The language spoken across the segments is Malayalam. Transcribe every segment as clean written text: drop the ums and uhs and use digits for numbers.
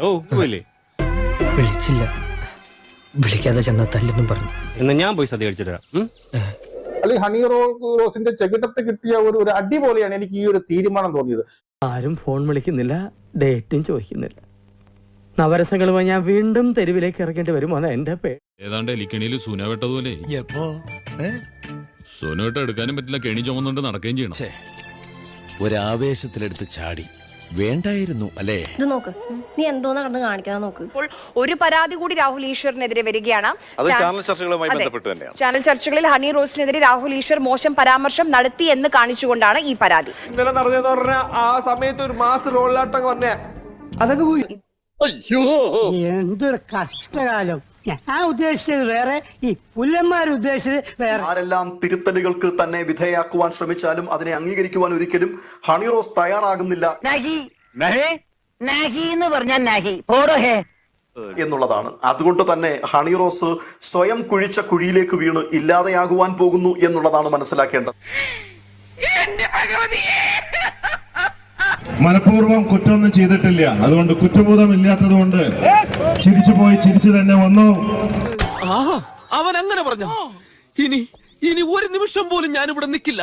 ഓ പോയില്ലേ? വിളിച്ചില്ല. വിളിക്കാതെ ചെന്ന തല്ലെന്നും പറഞ്ഞു. എന്നാ ഞാൻ പോയി സദ്യ കഴിച്ചിട്ട് വരാം. അല്ലെങ്കിൽ ഹണി റോസിന്റെ ചെകിട്ടത്ത് കിട്ടിയ ഒരു അടി പോലെയാണ് എനിക്ക് ഈ ഒരു തീരുമാനം തോന്നിയത്. ആരും ഫോൺ വിളിക്കുന്നില്ല, ഡേറ്റും ചോദിക്കുന്നില്ല. നവരസങ്ങളുമായി ഞാൻ വീണ്ടും തെരുവിലേക്ക് ഇറങ്ങേണ്ടി വരുമോ എന്റെ പേര്. ഏതാണ്ട് എലിക്കണിയിൽ സുന വെട്ടതുപോലെ സുന വെട്ട എടുക്കാനും പറ്റില്ല, കെണി ചുമന്നുകൊണ്ട് നടക്കുകയും ചെയ്യണം. ഒരാവേശത്തിലെടുത്ത് ചാടി വേണ്ടായിരുന്നു അല്ലേ? ഇത് നോക്ക്, നീ എന്തോന്നാ കടന്ന് കാണിക്കാതെ നോക്ക്. ഒരു പരാതി കൂടി രാഹുൽ ഈശ്വറിനെതിരെ വരികയാണ്. ചാനൽ ചർച്ചകളിൽ ഹണി റോസിനെതിരെ രാഹുൽ ഈശ്വർ മോശം പരാമർശം നടത്തി എന്ന് കാണിച്ചുകൊണ്ടാണ് ഈ പരാതി. ഇന്നലെ നടന്നെന്ന് പറഞ്ഞാൽ ആ സമയത്ത് ഒരു മാസ് റോളിലാട്ടം വന്നേ, അതൊക്കെ പോയി. എന്തൊരു കഷ്ടകാലം. ഞാൻ ഉദ്ദേശിച്ചത് വേറെ, ഈ പുല്ലന്മാർ ഉദ്ദേശിച്ചത് വേറെ. ആരെല്ലാം തിരുത്തലുകൾക്ക് തന്നെ വിധേയാക്കുവാൻ ശ്രമിച്ചാലും അതിനെ അംഗീകരിക്കുവാൻ ഒരിക്കലും ഹണി റോസ് തയ്യാറാകുന്നില്ല എന്നുള്ളതാണ്. അതുകൊണ്ട് തന്നെ ഹണി റോസ് സ്വയം കുഴിച്ച കുഴിയിലേക്ക് വീണ് ഇല്ലാതെയാകുവാൻ പോകുന്നു എന്നുള്ളതാണ് മനസ്സിലാക്കേണ്ടത്. മനഃപൂർവ്വം കുറ്റമൊന്നും ചെയ്തിട്ടില്ല, അതുകൊണ്ട് കുറ്റബോധം ഇല്ലാത്തത് കൊണ്ട് ചിരിച്ചു പോയി ചിരിച്ചു തന്നെ വന്നു. അവൻ അങ്ങനെ പറഞ്ഞു. ഇനി ഒരു നിമിഷം പോലും ഞാൻ ഇവിടെ നിൽക്കില്ല.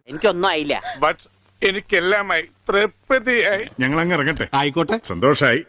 എനിക്കൊന്നും ആയില്ല, എനിക്കെല്ലാമായി തൃപ്തിയായി. ഞങ്ങൾ അങ്ങ് ഇറങ്ങട്ടെ. ആയിക്കോട്ടെ, സന്തോഷായി.